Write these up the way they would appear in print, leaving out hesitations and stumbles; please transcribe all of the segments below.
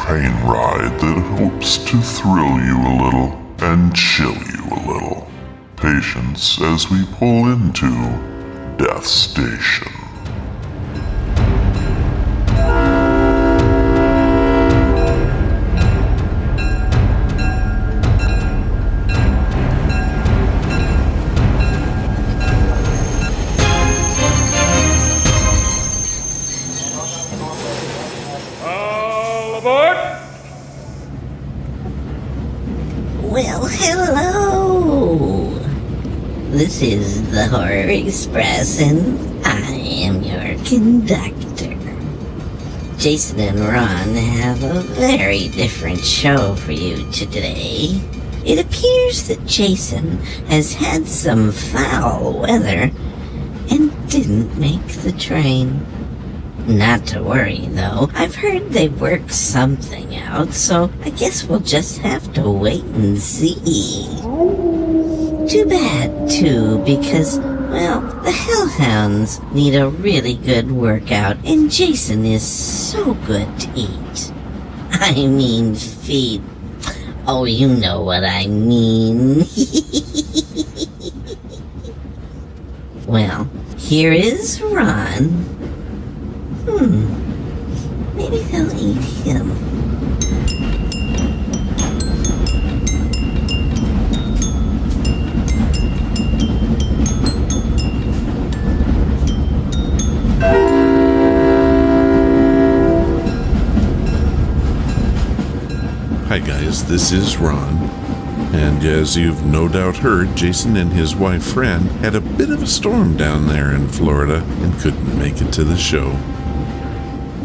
Train ride that hopes to thrill you a little and chill you a little. Patience as we pull into Death Station. Well, hello! This is the Horror Express, and I am your conductor. Jason and Ron have a very different show for you today. It appears that Jason has had some foul weather and didn't make the train. Not to worry, though. I've heard they worked something out, so I guess we'll just have to wait and see. Too bad, too, because, well, the hellhounds need a really good workout, and Jason is so good to eat. I mean feed. Oh, you know what I mean. Well, here is Ron. Maybe they'll eat him. Hi guys, this is Ron. And as you've no doubt heard, Jason and his wife Fran had a bit of a storm down there in Florida and couldn't make it to the show.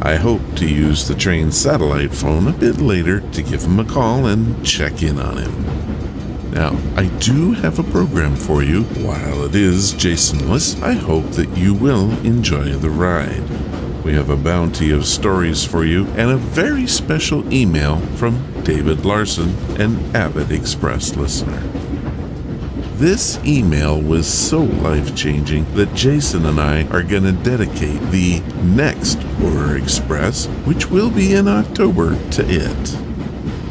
I hope to use the train's satellite phone a bit later to give him a call and check in on him. Now, I do have a program for you. While it is Jasonless, I hope that you will enjoy the ride. We have a bounty of stories for you and a very special email from David Larson, an avid Express listener. This email was so life-changing that Jason and I are going to dedicate the next Horror Express, which will be in October, to it.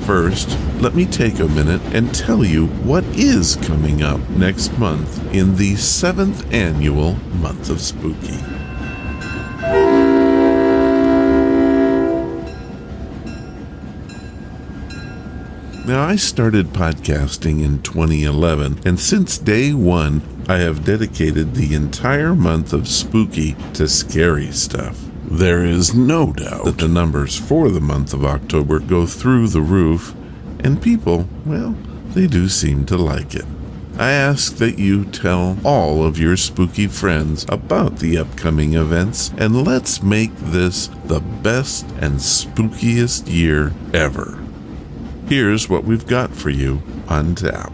First, let me take a minute and tell you what is coming up next month in the 7th annual Month of Spooky. Now, I started podcasting in 2011, and since day one, I have dedicated the entire month of spooky to scary stuff. There is no doubt that the numbers for the month of October go through the roof, and people, well, they do seem to like it. I ask that you tell all of your spooky friends about the upcoming events, and let's make this the best and spookiest year ever. Here's what we've got for you on tap.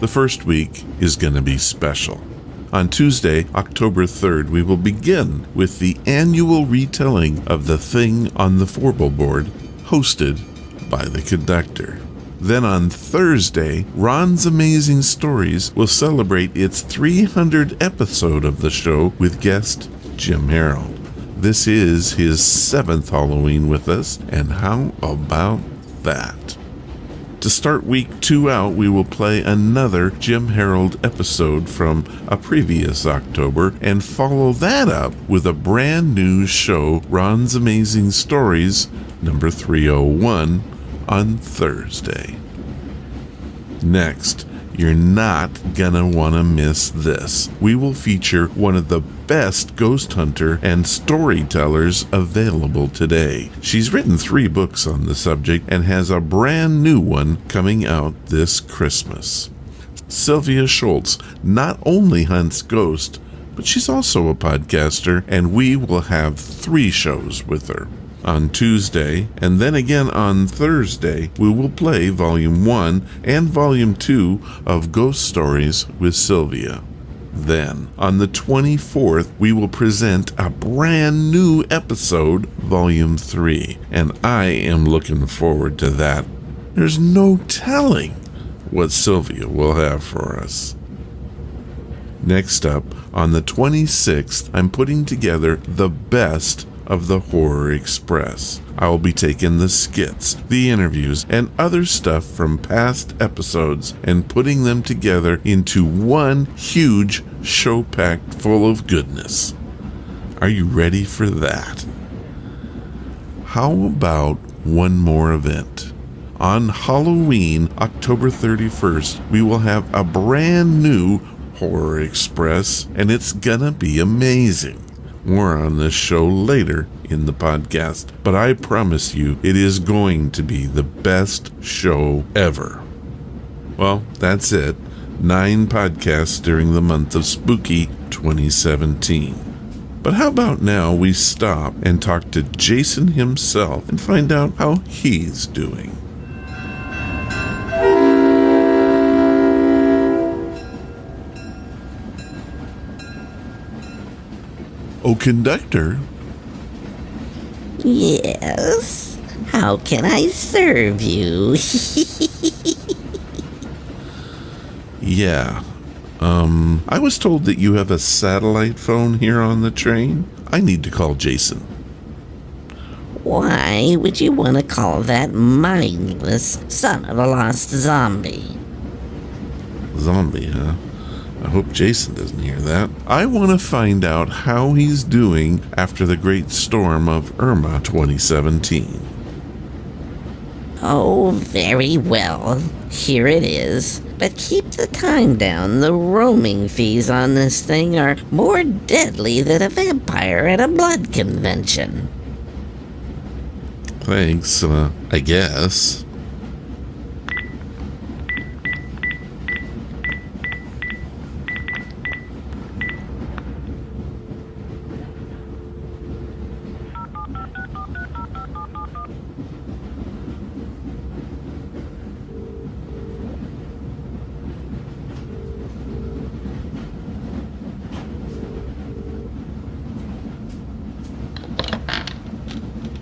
The first week is going to be special. On Tuesday, October 3rd, we will begin with the annual retelling of The Thing on the Forble Board, hosted by the conductor. Then on Thursday, Ron's Amazing Stories will celebrate its 300th episode of the show with guest Jim Harold. This is his 7th Halloween with us, and how about that? To start week 2 out, we will play another Jim Harold episode from a previous October and follow that up with a brand new show, Ron's Amazing Stories, number 301, on Thursday. Next, you're not gonna want to miss this. We will feature one of the best ghost hunter and storytellers available today. She's written 3 books on the subject and has a brand new one coming out this Christmas. Sylvia Schultz not only hunts ghosts, but she's also a podcaster, and we will have 3 shows with her. On Tuesday, and then again on Thursday, we will play Volume 1 and Volume 2 of Ghost Stories with Sylvia. Then, on the 24th, we will present a brand new episode, Volume 3, and I am looking forward to that. There's no telling what Sylvia will have for us. Next up, on the 26th, I'm putting together the best of the Horror Express. I will be taking the skits, the interviews, and other stuff from past episodes and putting them together into one huge show packed full of goodness. Are you ready for that? How about one more event? On Halloween, October 31st, we will have a brand new Horror Express, and it's gonna be amazing. More on this show later in the podcast, but I promise you it is going to be the best show ever. Well, that's it. 9 podcasts during the month of Spooky 2017. But how about now we stop and talk to Jason himself and find out how he's doing. Oh, conductor. Yes? How can I serve you? Yeah. I was told that you have a satellite phone here on the train. I need to call Jason. Why would you want to call that mindless son of a lost zombie? Zombie, huh? I hope Jason doesn't hear that. I want to find out how he's doing after the great storm of Irma 2017. Oh, very well. Here it is. But keep the time down. The roaming fees on this thing are more deadly than a vampire at a blood convention. Thanks, I guess.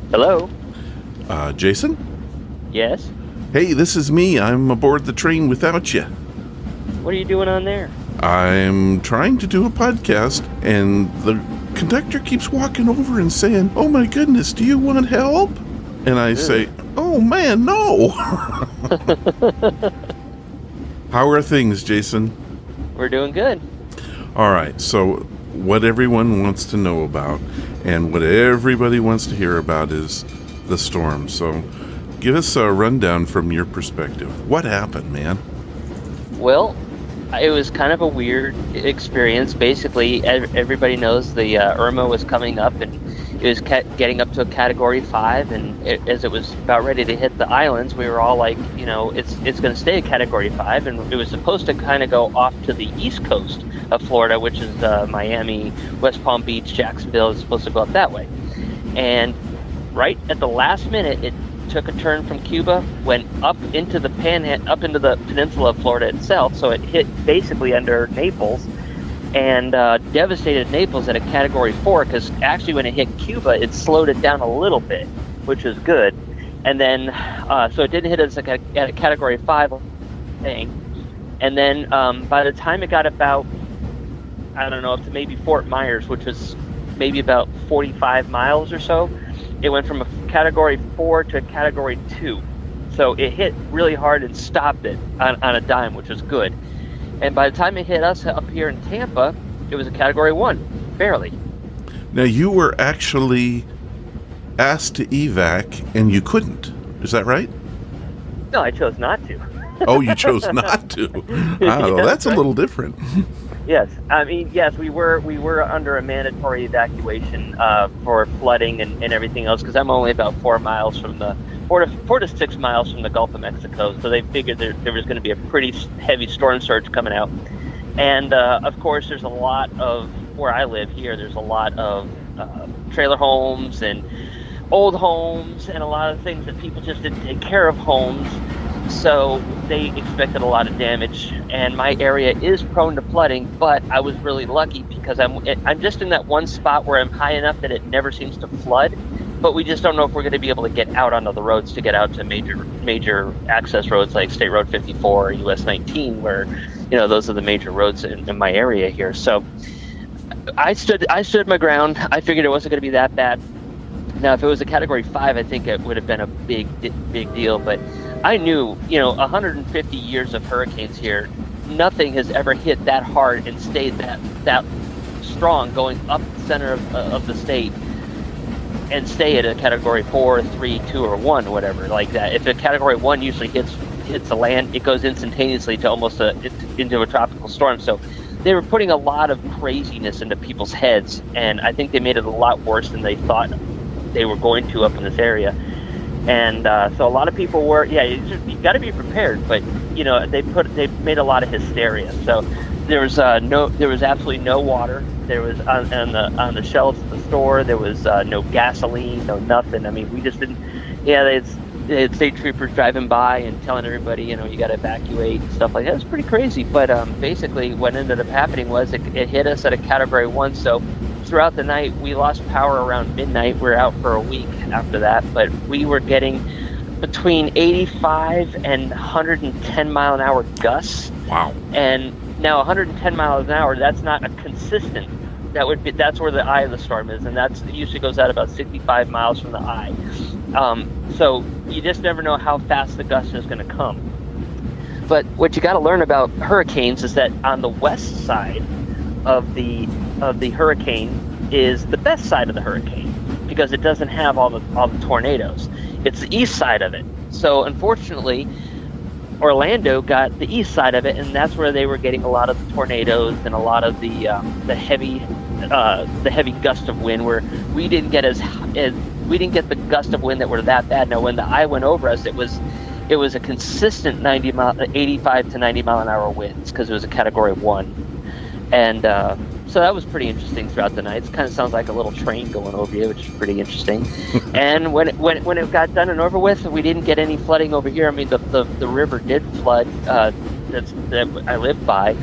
Hello? Jason? Yes? Hey, this is me. I'm aboard the train without you. What are you doing on there? I'm trying to do a podcast, and the conductor keeps walking over and saying, "Oh my goodness, do you want help?" And I say, "Oh man, no." How are things, Jason? We're doing good. All right, so what everyone wants to know about and what everybody wants to hear about is the storm. So give us a rundown from your perspective. What happened, man? Well, it was kind of a weird experience. Basically, everybody knows the Irma was coming up, and it was getting up to a Category 5, and as it was about ready to hit the islands, we were all like, you know, it's going to stay a Category 5, and it was supposed to kind of go off to the east coast of Florida, which is Miami, West Palm Beach, Jacksonville. It's supposed to go up that way. And right at the last minute, it took a turn from Cuba, went up into the peninsula of Florida itself, so it hit basically under Naples, and devastated Naples at a Category 4, because actually when it hit Cuba, it slowed it down a little bit, which is good. And then, so it didn't hit us at a Category 5 thing. And then by the time it got about, I don't know, up to maybe Fort Myers, which was maybe about 45 miles or so, it went from a Category 4 to a Category 2. So it hit really hard and stopped it on a dime, which was good. And by the time it hit us up here in Tampa, it was a Category 1, barely. Now, you were actually asked to evac, and you couldn't. Is that right? No, I chose not to. Oh, you chose not to. Well, that's a little different. Yes, I mean, yes, we were under a mandatory evacuation for flooding and everything else, because I'm only about 4 miles from the 4 to 6 miles from the Gulf of Mexico, so they figured there was going to be a pretty heavy storm surge coming out. And of course, there's a lot of, where I live here, there's a lot of trailer homes and old homes and a lot of things that people just didn't take care of homes. So they expected a lot of damage, and my area is prone to flooding, but I was really lucky because I'm just in that one spot where I'm high enough that it never seems to flood, but we just don't know if we're going to be able to get out onto the roads to get out to major access roads like State Road 54 or US 19, where, those are the major roads in my area here. So I stood my ground. I figured it wasn't going to be that bad. Now, if it was a Category 5, I think it would have been a big deal, but I knew, 150 years of hurricanes here, nothing has ever hit that hard and stayed that strong going up the center of the state and stay at a Category 4, 3, 2, or 1, whatever, like that. If a Category 1 usually hits the land, it goes instantaneously to almost into a tropical storm. So they were putting a lot of craziness into people's heads, and I think they made it a lot worse than they thought they were going to up in this area. And so a lot of people were, you got to be prepared. But they made a lot of hysteria. So there was absolutely no water. There was on the shelves of the store. There was no gasoline, no nothing. I mean, we just didn't. Yeah, they had state troopers driving by and telling everybody, you got to evacuate and stuff like that. It was pretty crazy. But basically, what ended up happening was it hit us at a Category 1. So throughout the night, we lost power around midnight. We were out for a week after that, but we were getting between 85 and 110 mile an hour gusts. Wow. And now 110 miles an hour, that's not a consistent. That's where the eye of the storm is, and it usually goes out about 65 miles from the eye. So you just never know how fast the gust is going to come. But what you got to learn about hurricanes is that on the west side of the hurricane is the best side of the hurricane because it doesn't have all the tornadoes. It's the east side of it. So unfortunately, Orlando got the east side of it, and that's where they were getting a lot of the tornadoes and a lot of the heavy gust of wind. Where we didn't get the gust of wind that were that bad. Now, when the eye went over us, it was a consistent 85 to 90 mile an hour winds because it was a Category 1, and so that was pretty interesting throughout the night. It kind of sounds like a little train going over you, which is pretty interesting. And when it got done and over with, we didn't get any flooding over here. I mean, the river did flood that I lived by,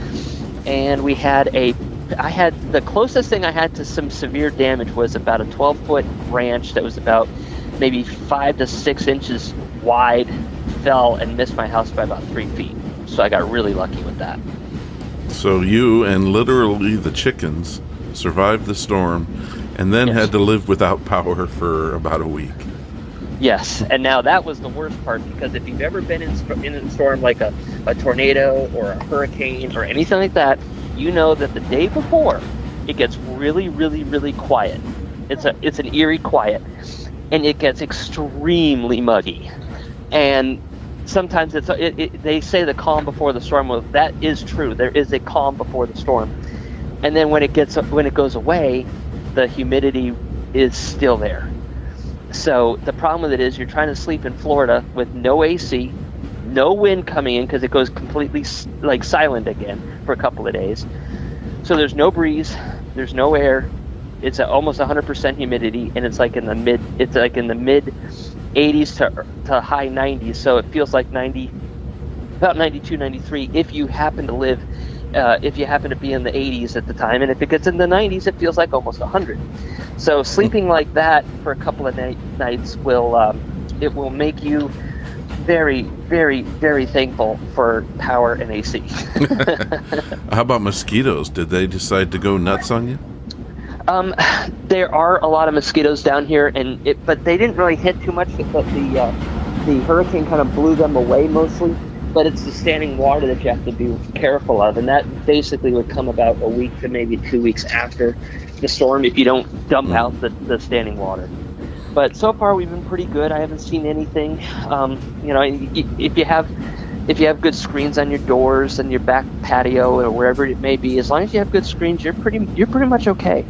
and I had the closest thing I had to some severe damage was about a 12-foot branch that was about maybe 5 to 6 inches wide, fell and missed my house by about 3 feet. So I got really lucky with that. So you and literally the chickens survived the storm and then had to live without power for about a week. Yes, and now that was the worst part, because if you've ever been in a storm like a tornado or a hurricane or anything like that, you know that the day before it gets really, really, really quiet. It's an eerie quiet, and it gets extremely muggy. And sometimes they say the calm before the storm. Well, that is true. There is a calm before the storm, and then when it goes away, the humidity is still there. So the problem with it is you're trying to sleep in Florida with no AC, no wind coming in because it goes completely silent again for a couple of days. So there's no breeze, there's no air. It's almost 100% humidity, and it's like in the mid 80s to high 90s. So it feels like about 92, 93 if you happen to live. If you happen to be in the 80s at the time, and if it gets in the 90s, it feels like almost 100. So sleeping like that for a couple of nights will make you very, very, very thankful for power and AC. How about mosquitoes? Did they decide to go nuts on you? There are a lot of mosquitoes down here, but they didn't really hit too much. But the hurricane kind of blew them away mostly. But it's the standing water that you have to be careful of, and that basically would come about a week to maybe 2 weeks after the storm if you don't dump out the standing water. But so far we've been pretty good. I haven't seen anything. If you have good screens on your doors and your back patio or wherever it may be, as long as you have good screens, you're pretty much okay.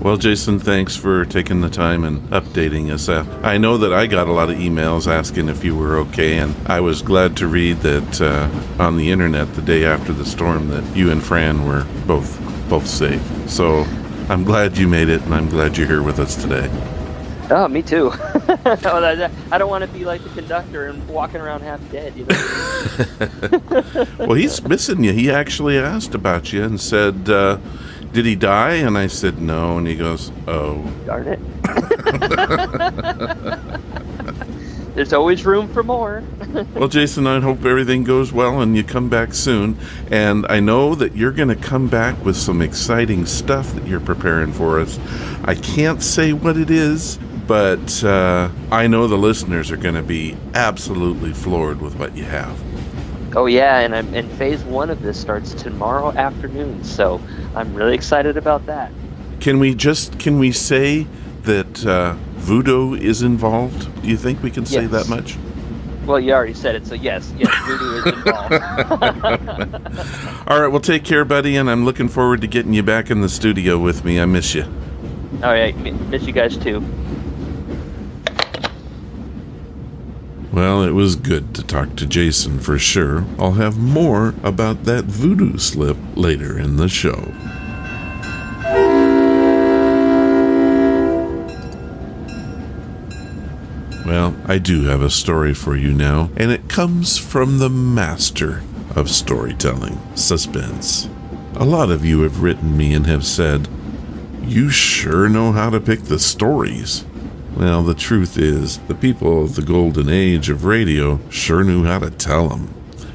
Well, Jason, thanks for taking the time and updating us. I know that I got a lot of emails asking if you were okay, and I was glad to read that on the internet the day after the storm that you and Fran were both safe. So I'm glad you made it, and I'm glad you're here with us today. Oh, me too. I don't want to be like the conductor and walking around half dead, you know? Well, he's missing you. He actually asked about you and said, did he die? And I said no, and he goes, oh. Darn it. There's always room for more. Well, Jason, I hope everything goes well and you come back soon. And I know that you're going to come back with some exciting stuff that you're preparing for us. I can't say what it is, but I know the listeners are going to be absolutely floored with what you have. Oh yeah, and phase 1 of this starts tomorrow afternoon, so I'm really excited about that. Can we say that voodoo is involved? Do you think we can say Yes. that much? Well, you already said it, so yes, voodoo is involved. All right, well, take care, buddy, and I'm looking forward to getting you back in the studio with me. I miss you. All right, miss you guys too. Well, it was good to talk to Jason for sure. I'll have more about that voodoo slip later in the show. Well, I do have a story for you now, and it comes from the master of storytelling, Suspense. A lot of you have written me and have said, "You sure know how to pick the stories." Well, the truth is, the people of the golden age of radio sure knew how to tell them,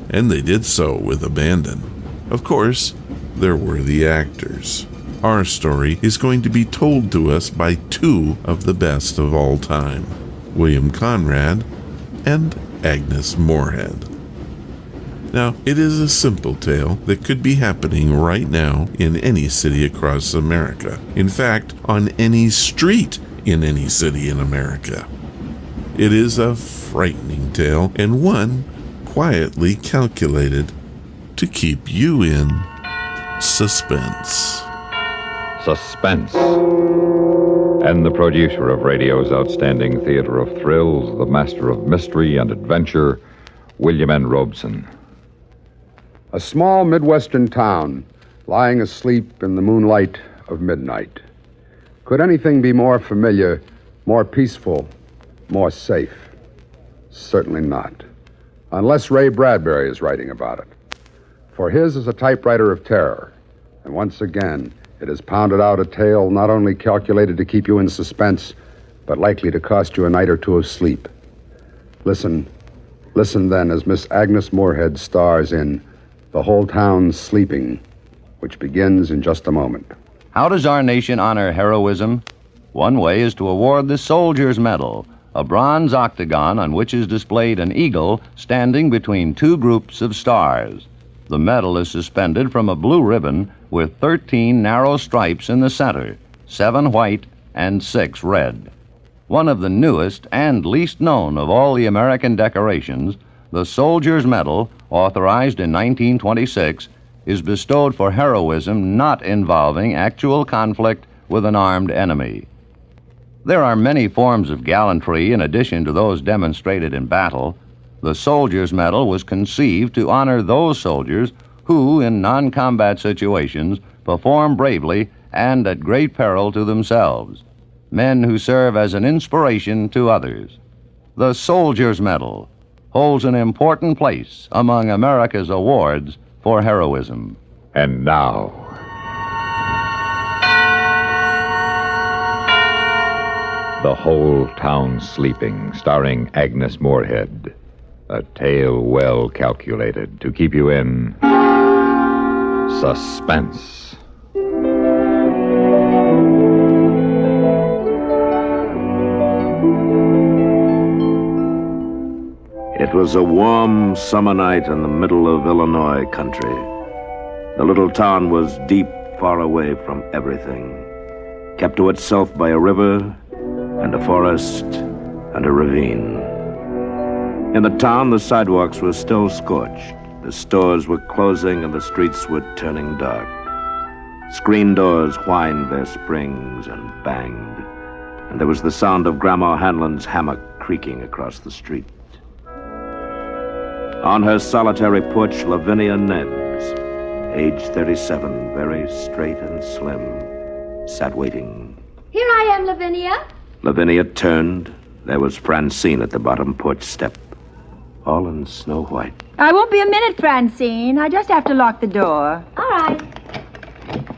and they did so with abandon. Of course, there were the actors. Our story is going to be told to us by two of the best of all time, William Conrad and Agnes Moorehead. Now, it is a simple tale that could be happening right now in any city across America. In fact, on any street in any city in America. It is a frightening tale, and one quietly calculated to keep you in suspense. Suspense. And the producer of radio's outstanding theater of thrills, the master of mystery and adventure, William N. Robeson. A small Midwestern town lying asleep in the moonlight of midnight. Could anything be more familiar, more peaceful, more safe? Certainly not. Unless Ray Bradbury is writing about it. For his is a typewriter of terror. And once again, it has pounded out a tale not only calculated to keep you in suspense, but likely to cost you a night or two of sleep. Listen then as Miss Agnes Moorehead stars in The Whole Town's Sleeping, which begins in just a moment. How does our nation honor heroism? One way is to award the Soldier's Medal, a bronze octagon on which is displayed an eagle standing between two groups of stars. The medal is suspended from a blue ribbon with 13 narrow stripes in the center, 7 white and 6 red. One of the newest and least known of all the American decorations, the Soldier's Medal, authorized in 1926, is bestowed for heroism not involving actual conflict with an armed enemy. There are many forms of gallantry in addition to those demonstrated in battle. The Soldier's Medal was conceived to honor those soldiers who, in non-combat situations, perform bravely and at great peril to themselves. Men who serve as an inspiration to others. The Soldier's Medal holds an important place among America's awards for heroism. And now, The Whole Town Sleeping, starring Agnes Moorehead. A tale well calculated to keep you in suspense. It was a warm summer night in the middle of Illinois country. The little town was deep, far away from everything, kept to itself by a river and a forest and a ravine. In the town, the sidewalks were still scorched. The stores were closing and the streets were turning dark. Screen doors whined their springs and banged, and there was the sound of Grandma Hanlon's hammock creaking across the street. On her solitary porch, Lavinia Nebbs, age 37, very straight and slim, sat waiting. Here I am, Lavinia. Lavinia turned. There was Francine at the bottom porch step, all in snow white. I won't be a minute, Francine. I just have to lock the door. All right.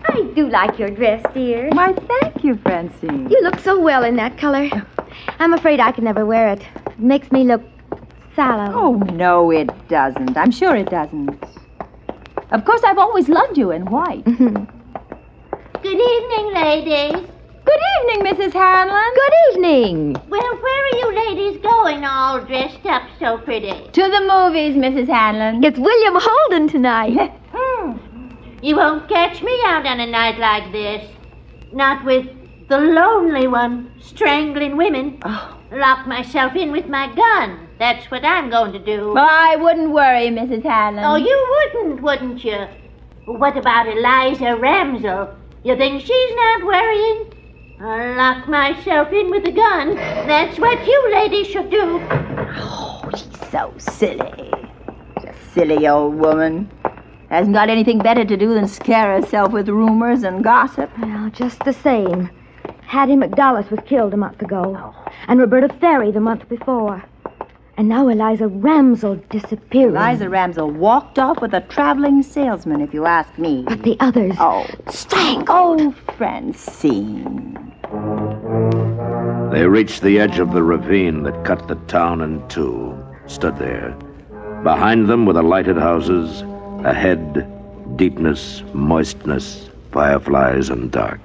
I do like your dress, dear. Why, thank you, Francine. You look so well in that color. I'm afraid I can never wear it. It makes me look sallow. Oh, no, it doesn't. I'm sure it doesn't. Of course, I've always loved you in white. Good evening, ladies. Good evening, Mrs. Hanlon. Good evening. Well, where are you ladies going all dressed up so pretty? To the movies, Mrs. Hanlon. It's William Holden tonight. You won't catch me out on a night like this. Not with the lonely one strangling women. Lock myself in with my gun. That's what I'm going to do. Well, I wouldn't worry, Mrs. Hanlon. Oh, you wouldn't you? What about Eliza Ramsell? You think she's not worrying? I'll lock myself in with a gun. That's what you ladies should do. Oh, she's so silly. She's a silly old woman. Hasn't got anything better to do than scare herself with rumors and gossip. Well, just the same. Hattie McDullis was killed a month ago. And Roberta Ferry the month before. And now Eliza Ramsell disappearing. Eliza Ramsell walked off with a traveling salesman, if you ask me. But the others... Oh, strangled. Oh, Francine. They reached the edge of the ravine that cut the town in two, stood there. Behind them were the lighted houses, ahead, deepness, moistness, fireflies, and dark.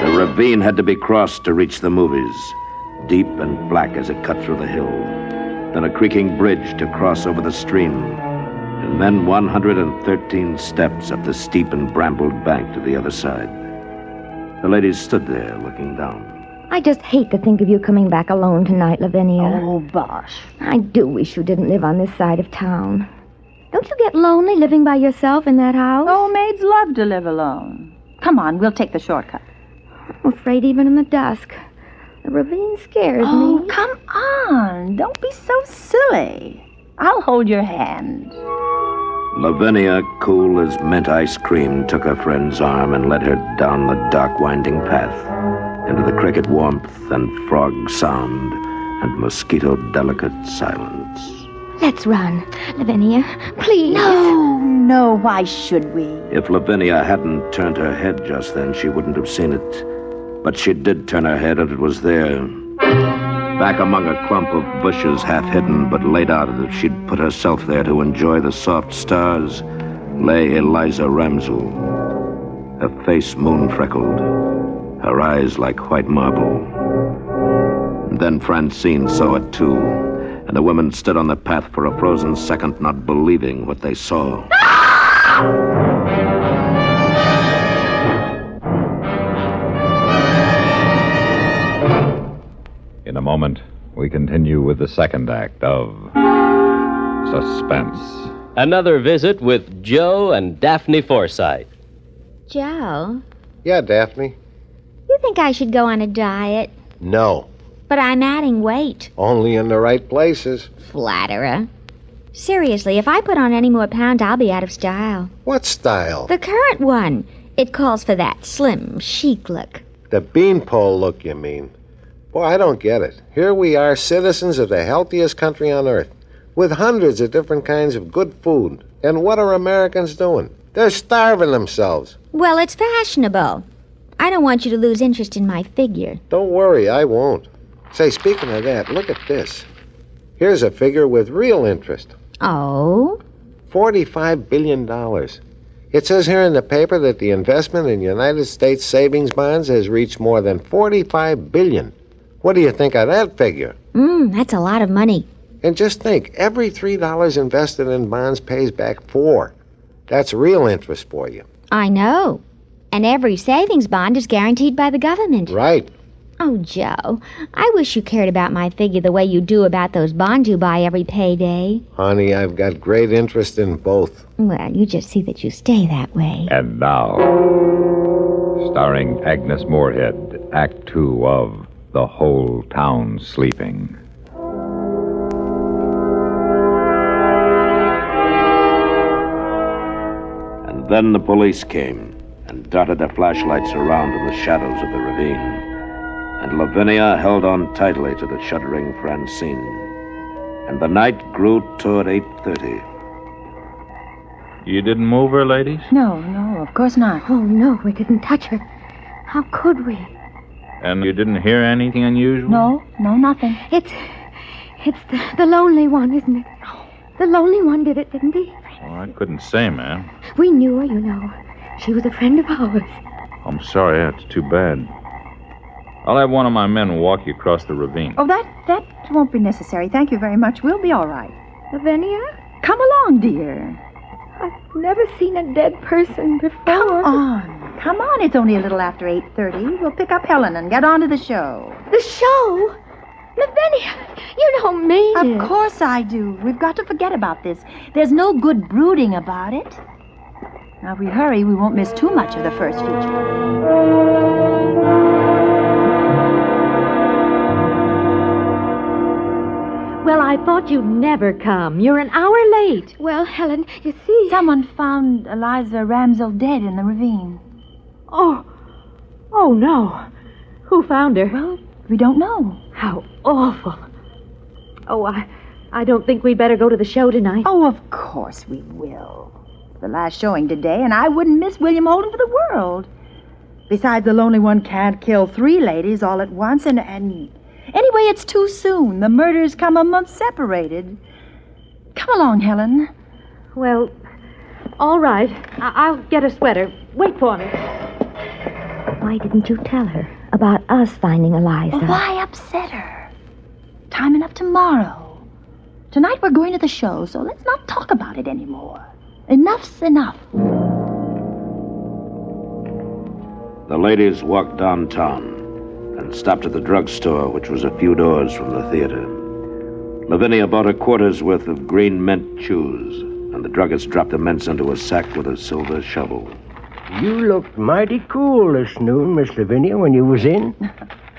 The ravine had to be crossed to reach the movies, deep and black as it cut through the hill. Then a creaking bridge to cross over the stream, and then 113 steps up the steep and brambled bank to the other side. The ladies stood there looking down. I just hate to think of you coming back alone tonight, Lavinia. Oh, bosh. I do wish you didn't live on this side of town. Don't you get lonely living by yourself in that house? Oh, maids love to live alone. Come on, we'll take the shortcut. I'm afraid even in the dusk. The ravine scares Oh, me. come on. Don't be so silly. I'll hold your hand. Lavinia, cool as mint ice cream, took her friend's arm and led her down the dark, winding path into the cricket warmth and frog sound and mosquito-delicate silence. Let's run, Lavinia. Please. No, why should we? If Lavinia hadn't turned her head just then, she wouldn't have seen it. But she did turn her head, and it was there. Back among a clump of bushes, half hidden, but laid out as if she'd put herself there to enjoy the soft stars, lay Eliza Ramsell, her face moon-freckled, her eyes like white marble. And then Francine saw it, too, and the women stood on the path for a frozen second, not believing what they saw. In a moment, we continue with the second act of Suspense. Another visit with Joe and Daphne Forsythe. Joe, Yeah, Daphne. you think I should go on a diet? No. But I'm adding weight. Only in the right places. Flatterer. Seriously, if I put on any more pounds, I'll be out of style. What style? The current one. It calls for that slim, chic look. The beanpole look, you mean. Boy, I don't get it. Here we are, citizens of the healthiest country on earth, with hundreds of different kinds of good food. And what are Americans doing? They're starving themselves. Well, it's fashionable. I don't want you to lose interest in my figure. Don't worry, I won't. Say, speaking of that, look at this. Here's a figure with real interest. Oh? $45 billion. It says here in the paper that the investment in United States savings bonds has reached more than $45 billion. What do you think of that figure? That's a lot of money. And just think, every $3 invested in bonds pays back $4. That's real interest for you. I know. And every savings bond is guaranteed by the government. Right. Oh, Joe, I wish you cared about my figure the way you do about those bonds you buy every payday. Honey, I've got great interest in both. Well, you just see that you stay that way. And now, starring Agnes Moorehead, Act 2 of The Whole Town Sleeping. And then the police came and darted their flashlights around in the shadows of the ravine. and Lavinia held on tightly to the shuddering Francine. And the night grew toward 8:30. You didn't move her, ladies? No, of course not. Oh, no, we didn't touch her. How could we? And you didn't hear anything unusual? No, nothing. It's the lonely one, isn't it? The lonely one did it, didn't he? Well, I couldn't say, ma'am. We knew her, you know. She was a friend of ours. I'm sorry, that's too bad. I'll have one of my men walk you across the ravine. Oh, that won't be necessary. Thank you very much. We'll be all right. Lavinia? Come along, dear. I've never seen a dead person before. Come on. It's only a little after 8:30. We'll pick up Helen and get on to the show. The show? Lavinia, you don't mean it. Of course I do. We've got to forget about this. There's no good brooding about it. Now, if we hurry, we won't miss too much of the first feature. Well, I thought you'd never come. You're an hour late. Well, Helen, you see... Someone found Eliza Ramsell dead in the ravine. Oh, no. Who found her? Well, we don't know. How awful. Oh, I don't think we'd better go to the show tonight. Oh, of course we will. The last showing today, and I wouldn't miss William Holden for the world. Besides, the lonely one can't kill 3 ladies all at once, and anyway, it's too soon. The murders come a month separated. Come along, Helen. Well, all right. I'll get a sweater. Wait for me. Why didn't you tell her about us finding Eliza? Well, why upset her? Time enough tomorrow. Tonight we're going to the show, so let's not talk about it anymore. Enough's enough. The ladies walked downtown and stopped at the drugstore, which was a few doors from the theater. Lavinia bought a quarter's worth of green mint chews, and the druggist dropped the mints into a sack with a silver shovel. You looked mighty cool this noon, Miss Lavinia, when you was in.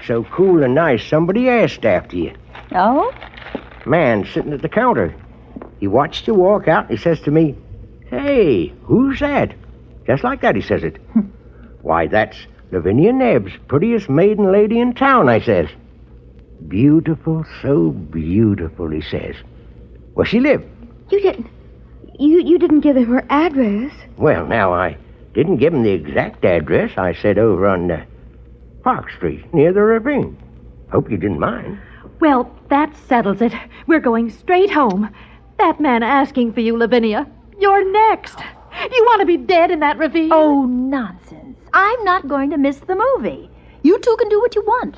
So cool and nice, somebody asked after you. Oh? Man sitting at the counter. He watched you walk out, and he says to me, "Hey, who's that?" Just like that, he says it. "Why, that's Lavinia Nebbs, prettiest maiden lady in town," I says. "Beautiful, so beautiful," he says. Where she live? You didn't give him her address. Well, now, I didn't give him the exact address. I said over on Park Street, near the ravine. Hope you didn't mind. Well, that settles it. We're going straight home. That man asking for you, Lavinia. You're next. You want to be dead in that ravine? Oh, nonsense. I'm not going to miss the movie. You two can do what you want.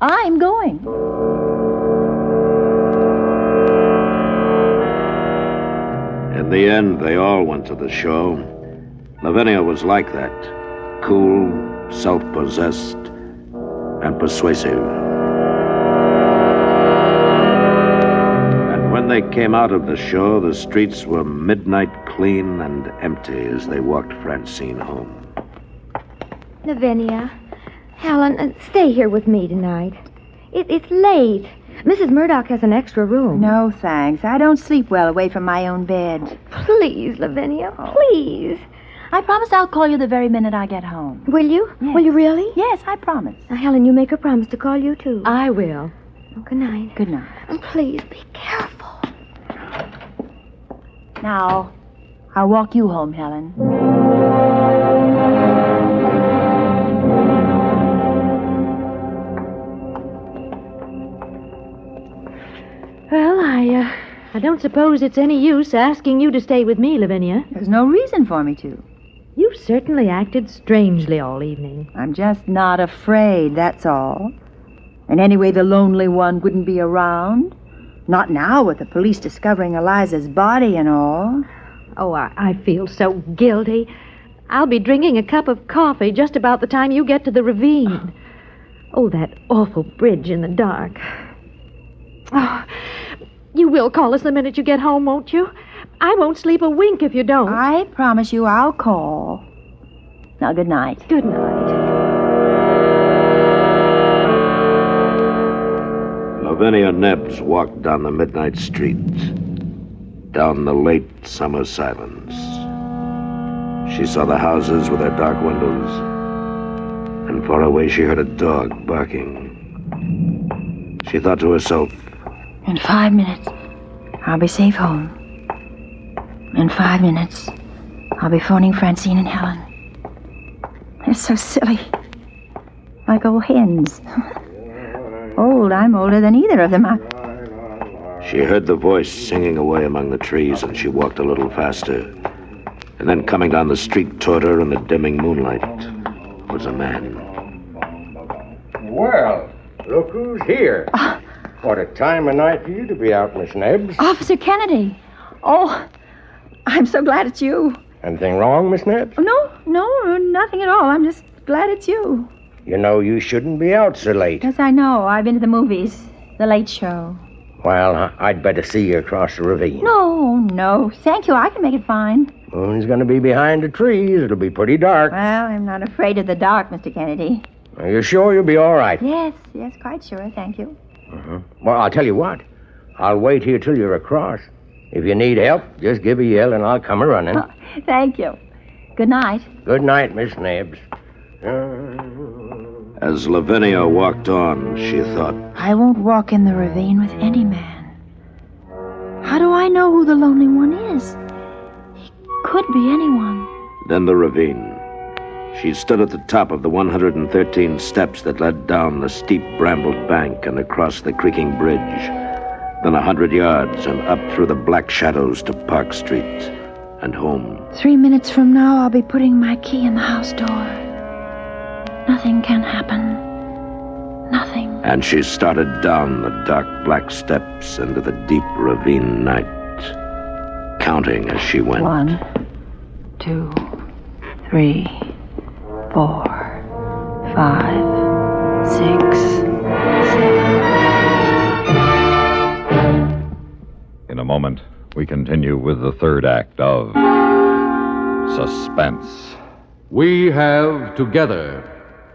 I'm going. In the end, they all went to the show. Lavinia was like that. Cool, self-possessed, and persuasive. And when they came out of the show, the streets were midnight clean and empty as they walked Francine home. Lavinia, Helen, stay here with me tonight. It's late. Mrs. Murdoch has an extra room. No, thanks. I don't sleep well away from my own bed. Please, Lavinia, please. I promise I'll call you the very minute I get home. Will you? Yes. Will you really? Yes, I promise. Now, Helen, you make her promise to call you, too. I will. Oh, good night. Good night. And please, be careful. Now, I'll walk you home, Helen. Well, I don't suppose it's any use asking you to stay with me, Lavinia. There's no reason for me to. You've certainly acted strangely all evening. I'm just not afraid, that's all. And anyway, the lonely one wouldn't be around. Not now, with the police discovering Eliza's body and all. Oh, I feel so guilty. I'll be drinking a cup of coffee just about the time you get to the ravine. Oh, that awful bridge in the dark. Oh, you will call us the minute you get home, won't you? I won't sleep a wink if you don't. I promise you I'll call. Now, good night. Good night. Lavinia Nebbs walked down the midnight street, down the late summer silence. She saw the houses with their dark windows, and far away she heard a dog barking. She thought to herself, In 5 minutes, I'll be safe home. In 5 minutes, I'll be phoning Francine and Helen. They're so silly. Like old hens. Old, I'm older than either of them. she heard the voice singing away among the trees, and she walked a little faster. And then coming down the street toward her in the dimming moonlight was a man. Well, look who's here. What a time of night for you to be out, Miss Nebbs. Officer Kennedy. Oh, I'm so glad it's you. Anything wrong, Miss Nebbs? No, nothing at all. I'm just glad it's you. You know you shouldn't be out so late. Yes, I know. I've been to the movies. The Late Show. Well, I'd better see you across the ravine. No. Thank you. I can make it fine. Moon's going to be behind the trees. It'll be pretty dark. Well, I'm not afraid of the dark, Mr. Kennedy. Are you sure you'll be all right? Yes, quite sure. Thank you. Well, I'll tell you what. I'll wait here till you're across. If you need help, just give a yell and I'll come a-running. Oh, thank you. Good night. Good night, Miss Nebbs. As Lavinia walked on, she thought, I won't walk in the ravine with any man. How do I know who the lonely one is? He could be anyone. Then the ravine. She stood at the top of the 113 steps that led down the steep brambled bank and across the creaking bridge. Then 100 yards and up through the black shadows to Park Street and home. 3 minutes from now, I'll be putting my key in the house door. Nothing can happen. Nothing. And she started down the dark black steps into the deep ravine night, counting as she went. 1, 2, 3, 4, 5, 6, 7. In a moment, we continue with the third act of Suspense. We have together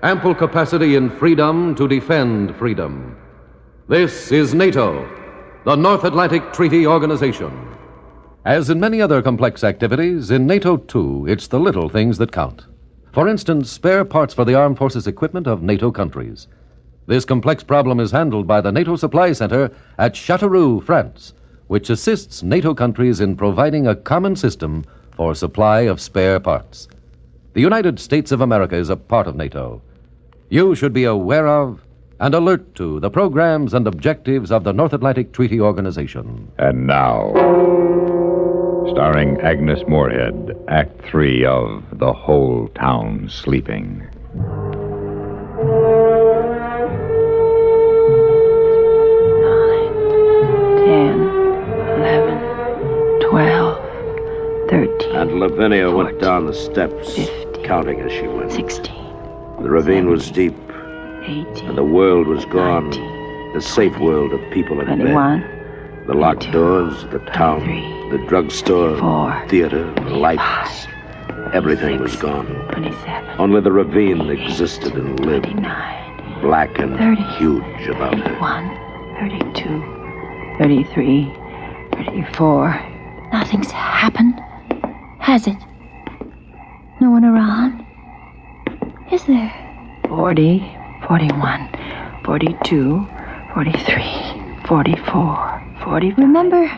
ample capacity and freedom to defend freedom. This is NATO, the North Atlantic Treaty Organization. As in many other complex activities, in NATO, too, it's the little things that count. For instance, spare parts for the armed forces equipment of NATO countries. This complex problem is handled by the NATO Supply Center at Châteauroux, France, which assists NATO countries in providing a common system for supply of spare parts. The United States of America is a part of NATO. You should be aware of and alert to the programs and objectives of the North Atlantic Treaty Organization. And now, starring Agnes Moorehead, Act 3 of The Whole Town Sleeping. 12, 13. And Lavinia 14, went down the steps, 15, counting as she went. 16. The ravine was deep, 18. and the world was gone. 19, The safe world of people in 21. bed. The locked 22, doors, the town, 23, the drugstore, 24, theater, the lights. Everything was gone. 27. Only the ravine existed and lived, 29. black and 30, huge about her. 31, 32, 33, 34. Nothing's happened, has it? No one around? Is there? 40, 41, 42, 43, 44, 40. Remember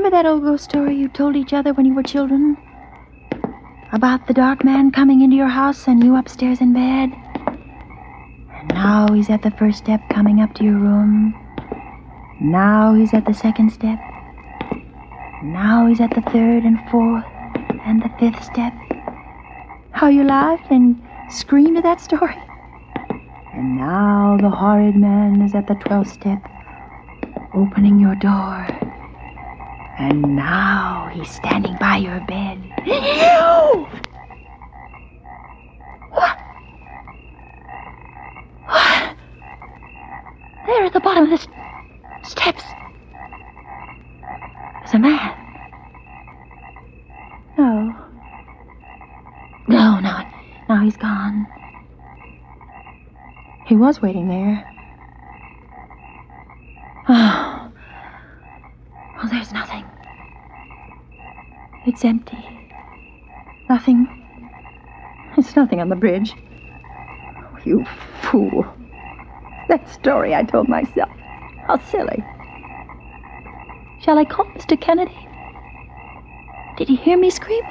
that old ghost story you told each other when you were children? About the dark man coming into your house and you upstairs in bed? And now he's at the first step coming up to your room. Now he's at the second step. Now he's at the third and fourth and the fifth step. How you laughed and screamed at that story. And now the horrid man is at the 12th step, opening your door. And now he's standing by your bed. What? There at the bottom of the steps. There's a man. No, now he's gone. He was waiting there. Oh. Well, there's nothing. It's empty. Nothing. It's nothing on the bridge. Oh, you fool. That story I told myself. How silly. Shall I call Mr. Kennedy? Did he hear me scream?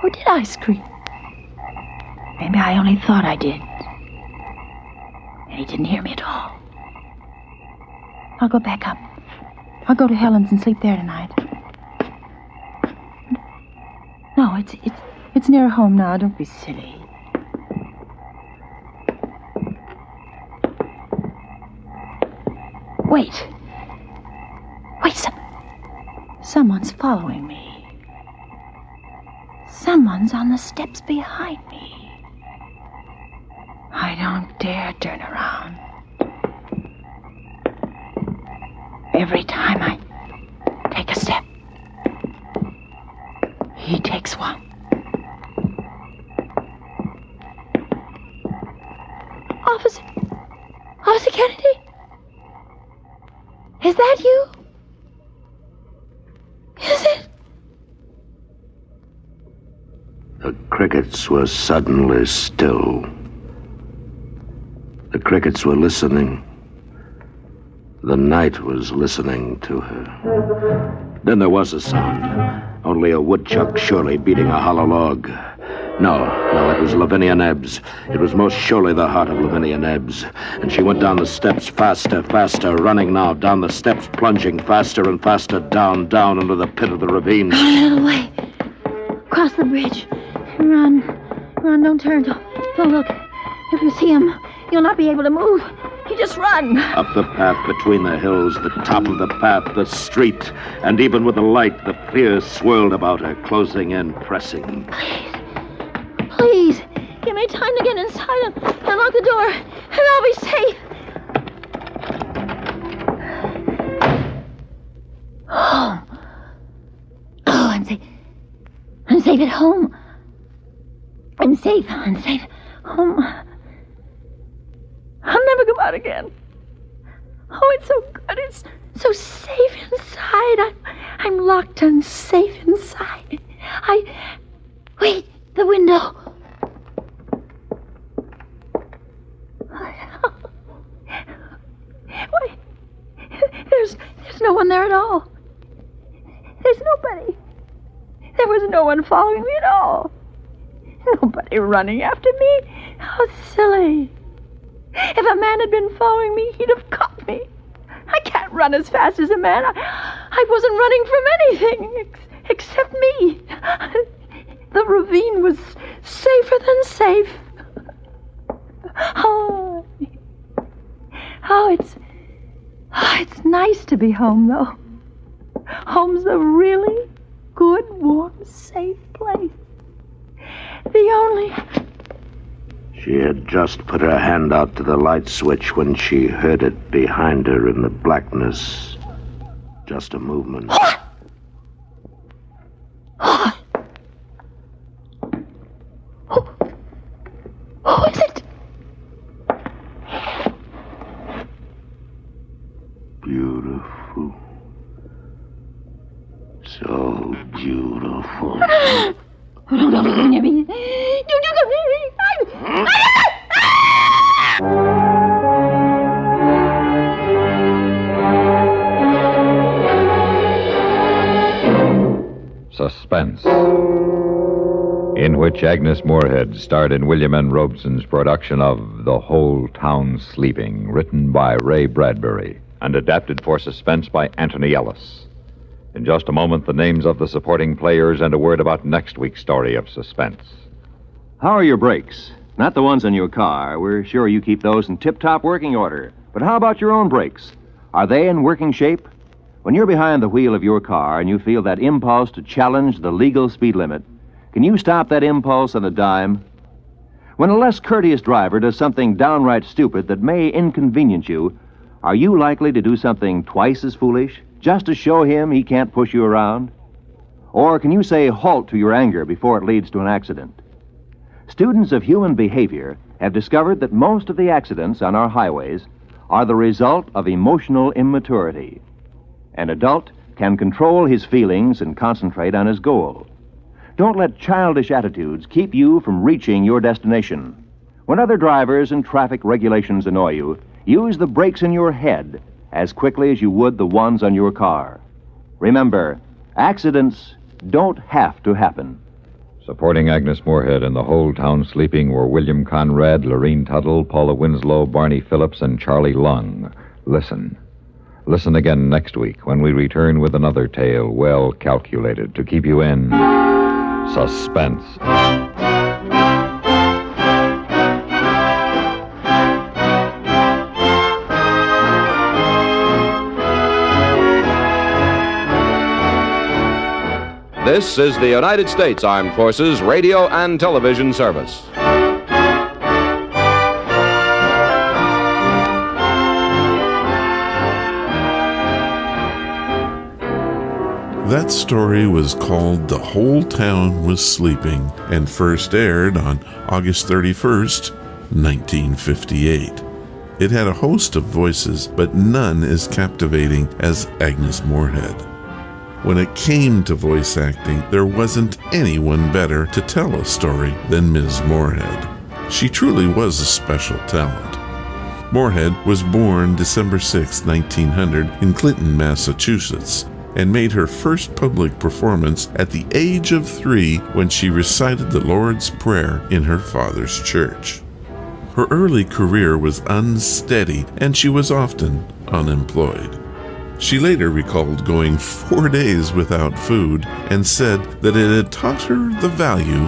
Or did I scream? Maybe I only thought I did. And he didn't hear me at all. I'll go back up. I'll go to Helen's and sleep there tonight. No, it's near home now. Don't be silly. Wait. Someone's following me. Someone's on the steps behind me. I don't dare turn around. Every time I take a step, he takes one. Officer Kennedy? Is that you? Is it? The crickets were suddenly still. The crickets were listening. The night was listening to her. Then there was a sound. Only a woodchuck surely beating a hollow log. No, it was Lavinia Nebbs. It was most surely the heart of Lavinia Nebbs. And she went down the steps faster, running now down the steps, plunging faster and faster down into the pit of the ravine. Run a little way. Cross the bridge. Run, don't turn. Don't look. If you see him, you'll not be able to move. You just run. Up the path between the hills, the top of the path, the street. And even with the light, the fear swirled about her, closing in, pressing. Please, give me time to get inside and lock the door, and I'll be safe. Home. Oh, I'm safe. I'm safe at home. I'm safe. Home. I'll never go out again. Oh, it's so good. It's so safe inside. I'm locked and safe inside. Wait, the window. Wait, there's no one there at all. There's nobody. There was no one following me at all. Nobody running after me. How silly. If a man had been following me, he'd have caught me. I can't run as fast as a man. I wasn't running from anything except me. The ravine was safer than safe. It's nice to be home, though. Home's a really good, warm, safe place. The only... She had just put her hand out to the light switch when she heard it behind her in the blackness. Just a movement. Who is it? Beautiful. So beautiful. Don't come near me. Don't you come near me. Suspense, in which Agnes Moorehead starred in William N. Robeson's production of The Whole Town Sleeping, written by Ray Bradbury and adapted for Suspense by Anthony Ellis. In just a moment, the names of the supporting players and a word about next week's story of Suspense. How are your brakes? Not the ones on your car. We're sure you keep those in tip-top working order. But how about your own brakes? Are they in working shape? When you're behind the wheel of your car and you feel that impulse to challenge the legal speed limit, can you stop that impulse on a dime? When a less courteous driver does something downright stupid that may inconvenience you, are you likely to do something twice as foolish, just to show him he can't push you around? Or can you say halt to your anger before it leads to an accident? Students of human behavior have discovered that most of the accidents on our highways are the result of emotional immaturity. An adult can control his feelings and concentrate on his goal. Don't let childish attitudes keep you from reaching your destination. When other drivers and traffic regulations annoy you, use the brakes in your head as quickly as you would the ones on your car. Remember, accidents don't have to happen. Supporting Agnes Moorehead in The Whole Town Sleeping were William Conrad, Lorene Tuttle, Paula Winslow, Barney Phillips, and Charlie Lung. Listen. Listen again next week when we return with another tale well calculated to keep you in suspense. This is the United States Armed Forces Radio and Television Service. That story was called The Whole Town Was Sleeping and first aired on August 31st, 1958. It had a host of voices, but none as captivating as Agnes Moorehead. When it came to voice acting, there wasn't anyone better to tell a story than Ms. Moorehead. She truly was a special talent. Moorehead was born December 6, 1900, in Clinton, Massachusetts, and made her first public performance at the age of 3 when she recited the Lord's Prayer in her father's church. Her early career was unsteady, and she was often unemployed. She later recalled going 4 days without food and said that it had taught her the value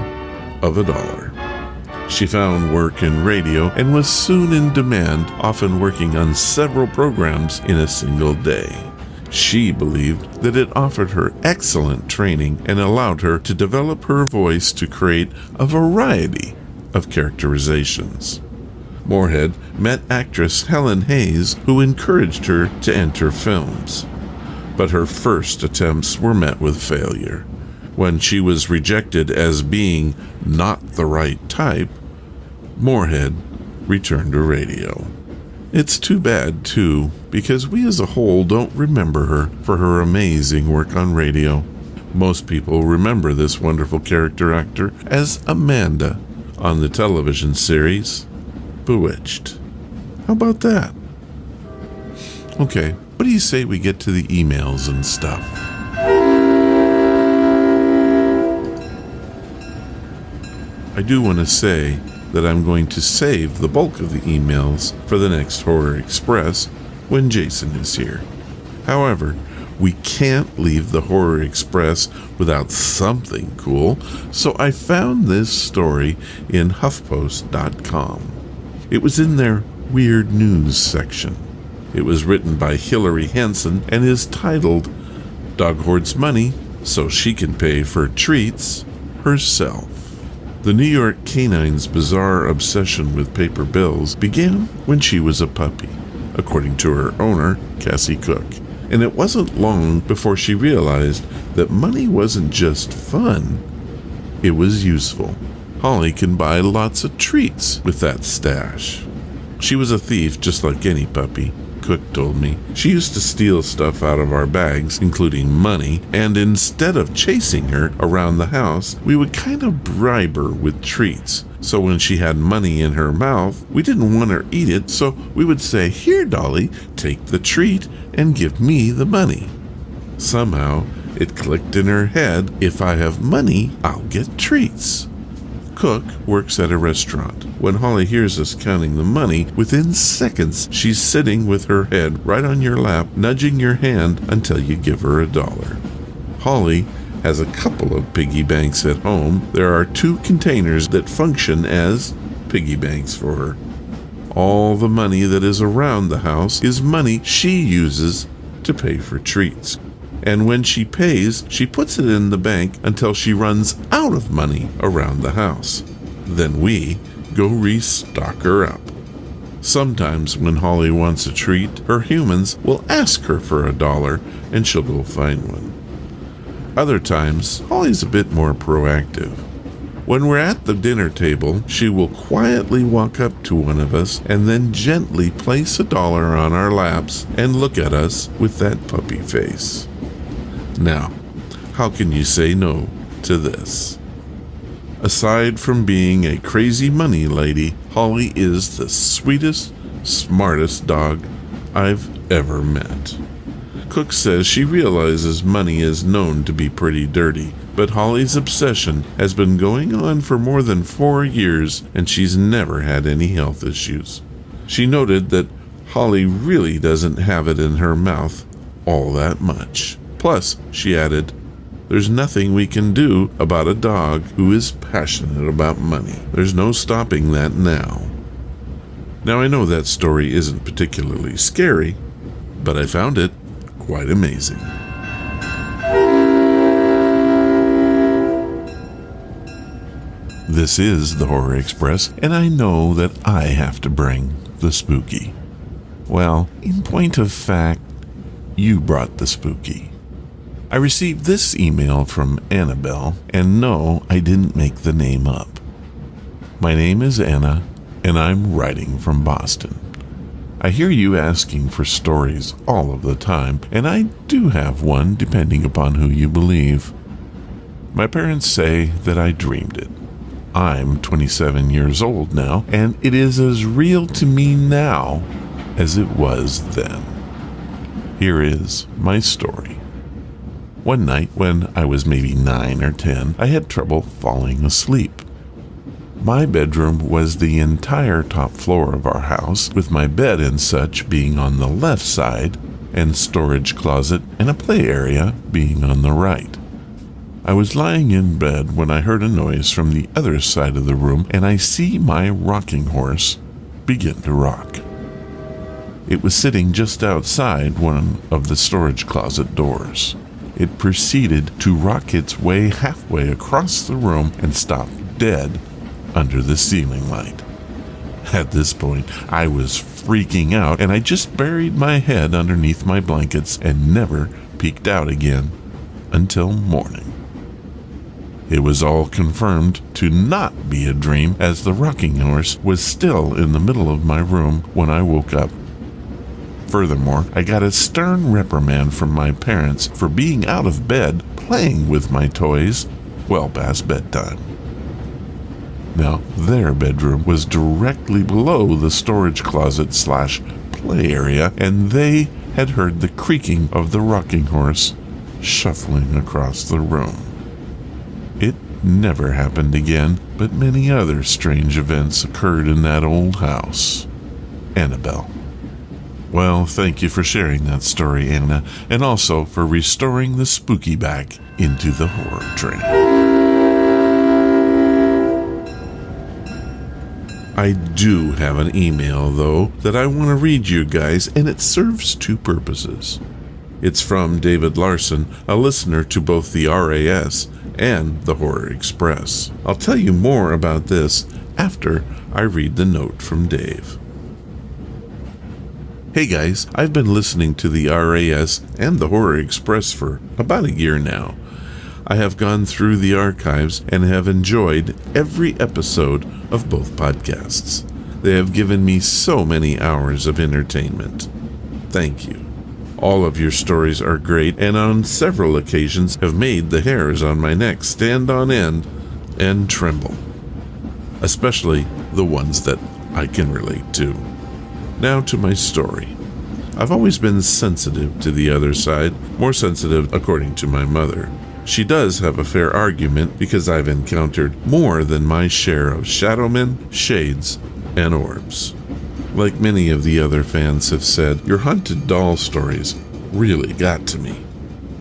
of $1. She found work in radio and was soon in demand, often working on several programs in a single day. She believed that it offered her excellent training and allowed her to develop her voice to create a variety of characterizations. Moorehead met actress Helen Hayes, who encouraged her to enter films. But her first attempts were met with failure. When she was rejected as being not the right type, Moorehead returned to radio. It's too bad, too, because we as a whole don't remember her for her amazing work on radio. Most people remember this wonderful character actor as Amanda on the television series Bewitched. How about that? Okay, what do you say we get to the emails and stuff? I do want to say that I'm going to save the bulk of the emails for the next Horror Express when Jason is here. However, we can't leave the Horror Express without something cool, so I found this story in HuffPost.com. It was in their Weird News section. It was written by Hillary Henson and is titled Dog Hoards Money So She Can Pay for Treats Herself. The New York canine's bizarre obsession with paper bills began when she was a puppy, according to her owner, Cassie Cook. And it wasn't long before she realized that money wasn't just fun, it was useful. Holly can buy lots of treats with that stash. She was a thief just like any puppy, Cook told me. She used to steal stuff out of our bags, including money, and instead of chasing her around the house, we would kind of bribe her with treats. So when she had money in her mouth, we didn't want her to eat it, so we would say, "Here, Dolly, take the treat and give me the money." Somehow, it clicked in her head, if I have money, I'll get treats. Cook works at a restaurant. When Holly hears us counting the money, within seconds, she's sitting with her head right on your lap, nudging your hand until you give her $1. Holly has a couple of piggy banks at home. There are 2 containers that function as piggy banks for her. All the money that is around the house is money she uses to pay for treats. And when she pays, she puts it in the bank until she runs out of money around the house. Then we go restock her up. Sometimes when Holly wants a treat, her humans will ask her for $1 and she'll go find one. Other times, Holly's a bit more proactive. When we're at the dinner table, she will quietly walk up to one of us and then gently place $1 on our laps and look at us with that puppy face. Now, how can you say no to this? Aside from being a crazy money lady, Holly is the sweetest, smartest dog I've ever met. Cook says she realizes money is known to be pretty dirty, but Holly's obsession has been going on for more than 4 years, and she's never had any health issues. She noted that Holly really doesn't have it in her mouth all that much. Plus, she added, there's nothing we can do about a dog who is passionate about money. There's no stopping that now. Now, I know that story isn't particularly scary, but I found it quite amazing. This is the Horror Express, and I know that I have to bring the spooky. Well, in point of fact, you brought the spooky. I received this email from Annabelle, and no, I didn't make the name up. My name is Anna, and I'm writing from Boston. I hear you asking for stories all of the time, and I do have one depending upon who you believe. My parents say that I dreamed it. I'm 27 years old now, and it is as real to me now as it was then. Here is my story. One night when I was maybe 9 or 10, I had trouble falling asleep. My bedroom was the entire top floor of our house, with my bed and such being on the left side, and storage closet and a play area being on the right. I was lying in bed when I heard a noise from the other side of the room, and I see my rocking horse begin to rock. It was sitting just outside one of the storage closet doors. It proceeded to rock its way halfway across the room and stop dead under the ceiling light. At this point, I was freaking out, and I just buried my head underneath my blankets and never peeked out again until morning. It was all confirmed to not be a dream, as the rocking horse was still in the middle of my room when I woke up. Furthermore, I got a stern reprimand from my parents for being out of bed playing with my toys well past bedtime. Now, their bedroom was directly below the storage closet / play area, and they had heard the creaking of the rocking horse shuffling across the room. It never happened again, but many other strange events occurred in that old house. Annabelle. Well, thank you for sharing that story, Anna, and also for restoring the spooky back into the horror train. I do have an email, though, that I want to read you guys, and it serves two purposes. It's from David Larson, a listener to both the RAS and the Horror Express. I'll tell you more about this after I read the note from Dave. Hey guys, I've been listening to the RAS and the Horror Express for about a year now. I have gone through the archives and have enjoyed every episode of both podcasts. They have given me so many hours of entertainment. Thank you. All of your stories are great, and on several occasions have made the hairs on my neck stand on end and tremble. Especially the ones that I can relate to. Now to my story. I've always been sensitive to the other side, more sensitive according to my mother. She does have a fair argument because I've encountered more than my share of shadowmen, shades, and orbs. Like many of the other fans have said, your haunted doll stories really got to me.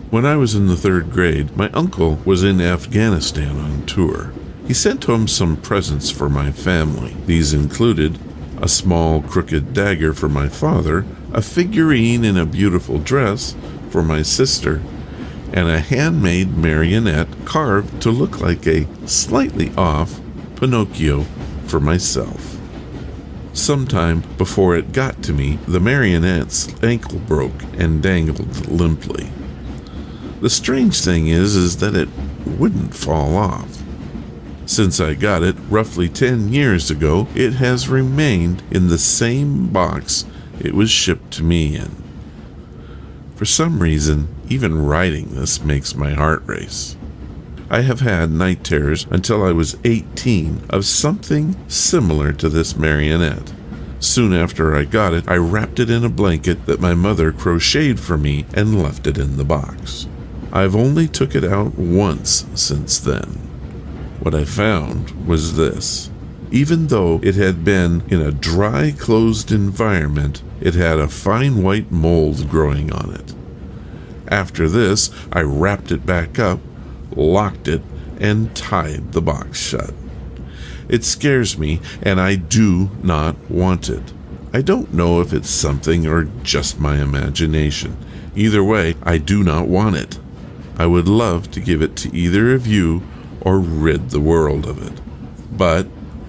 When I was in the 3rd grade, my uncle was in Afghanistan on tour. He sent home some presents for my family. These included a small crooked dagger for my father, a figurine in a beautiful dress for my sister, and a handmade marionette carved to look like a slightly off Pinocchio for myself. Sometime before it got to me, the marionette's ankle broke and dangled limply. The strange thing is that it wouldn't fall off. Since I got it roughly 10 years ago, it has remained in the same box it was shipped to me in. For some reason, even writing this makes my heart race. I have had night terrors until I was 18 of something similar to this marionette. Soon after I got it, I wrapped it in a blanket that my mother crocheted for me and left it in the box. I've only took it out once since then. What I found was this. Even though it had been in a dry, closed environment, it had a fine white mold growing on it. After this, I wrapped it back up, locked it, and tied the box shut. It scares me, and I do not want it. I don't know if it's something or just my imagination. Either way, I do not want it. I would love to give it to either of you or rid the world of it. But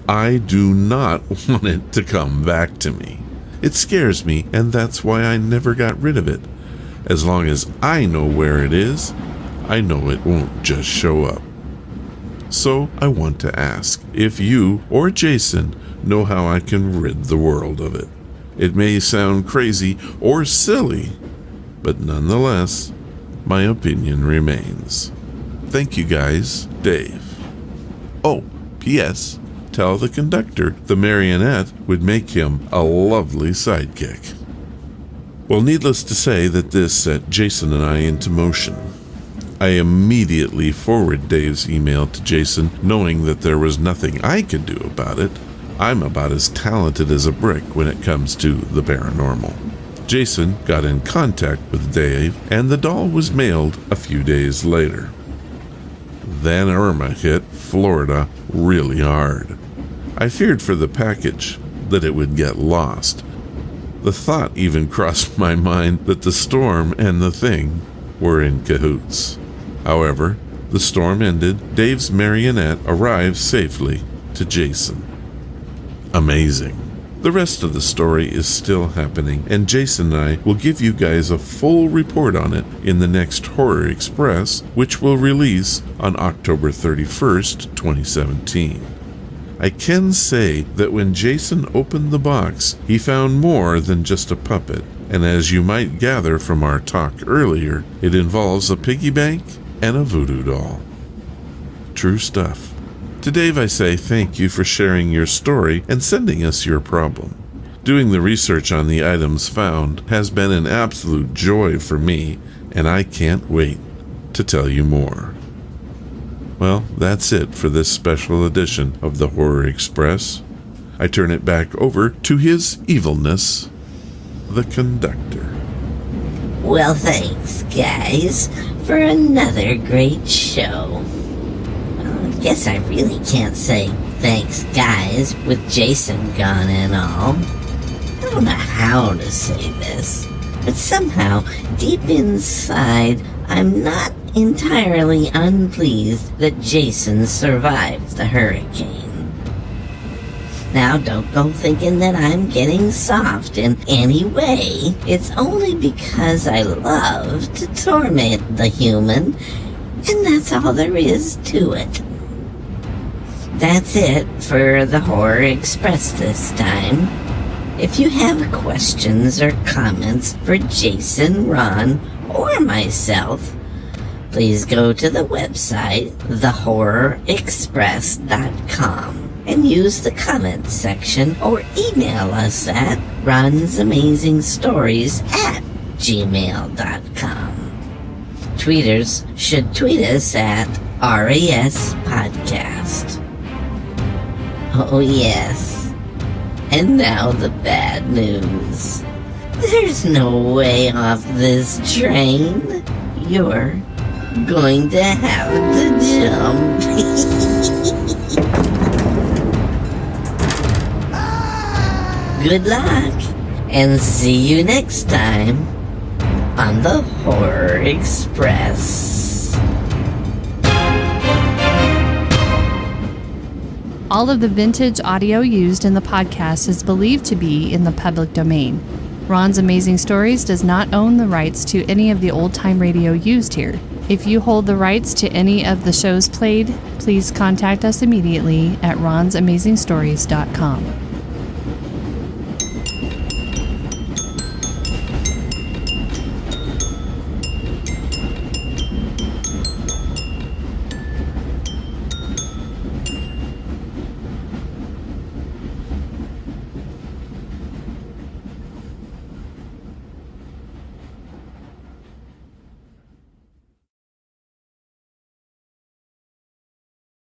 I do not want it to come back to me. It scares me, and that's why I never got rid of it. As long as I know where it is, I know it won't just show up. So I want to ask if you or Jason know how I can rid the world of it. It may sound crazy or silly, but nonetheless, my opinion remains. Thank you guys, Dave. Oh, P.S. Tell the conductor the marionette would make him a lovely sidekick. Well, needless to say that this set Jason and I into motion. I immediately forwarded Dave's email to Jason, knowing that there was nothing I could do about it. I'm about as talented as a brick when it comes to the paranormal. Jason got in contact with Dave, and the doll was mailed a few days later. Then Irma hit Florida really hard. I feared for the package, that it would get lost. The thought even crossed my mind that the storm and the thing were in cahoots. However, the storm ended, Dave's marionette arrived safely to Jason. Amazing. The rest of the story is still happening, and Jason and I will give you guys a full report on it in the next Horror Express, which will release on October 31st, 2017. I can say that when Jason opened the box, he found more than just a puppet, and as you might gather from our talk earlier, it involves a piggy bank and a voodoo doll. True stuff. To Dave I say thank you for sharing your story and sending us your problem. Doing the research on the items found has been an absolute joy for me, and I can't wait to tell you more. Well, that's it for this special edition of the Horror Express. I turn it back over to His Evilness, the conductor. Well, thanks, guys, for another great show. I guess I really can't say thanks, guys, with Jason gone and all. I don't know how to say this, but somehow, deep inside, I'm not entirely unpleased that Jason survived the hurricane. Now, don't go thinking that I'm getting soft in any way. It's only because I love to torment the human, and that's all there is to it. That's it for the Horror Express this time. If you have questions or comments for Jason, Ron, or myself, please go to the website, thehorrorexpress.com. and use the comments section or email us at ronsamazingstories@gmail.com. Tweeters should tweet us at RAS Podcast. Oh yes. And now the bad news. There's no way off this train. You're going to have to jump. Good luck, and see you next time on the Horror Express. All of the vintage audio used in the podcast is believed to be in the public domain. Ron's Amazing Stories does not own the rights to any of the old-time radio used here. If you hold the rights to any of the shows played, please contact us immediately at ronsamazingstories.com.